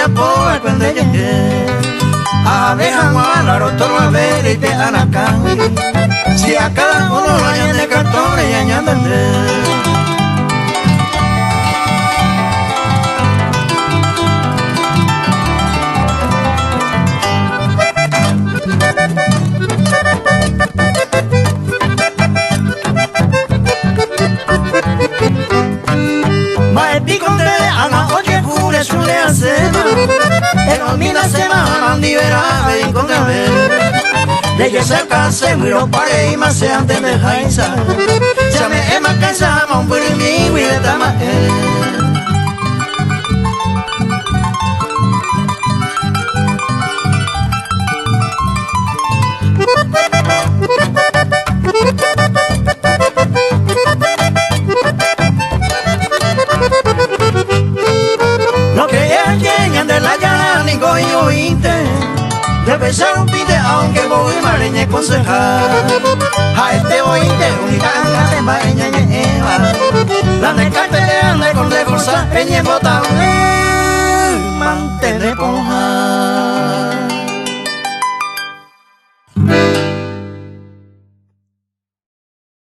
ya poa cuando ella abeja guala, rotoro a ver y te anacan. Si a cada uno vayan de cartones y añaden sulle a sema e non mi da sema non liberare incontrare lei cerca se mi lo pare ma se antes de jaisa ya me ema casa ma un por mi vida ma debe ser un pinte aunque voy mareña aconsejar a este oíste única de mareña eva la de carte ande con de bolsa peñe bota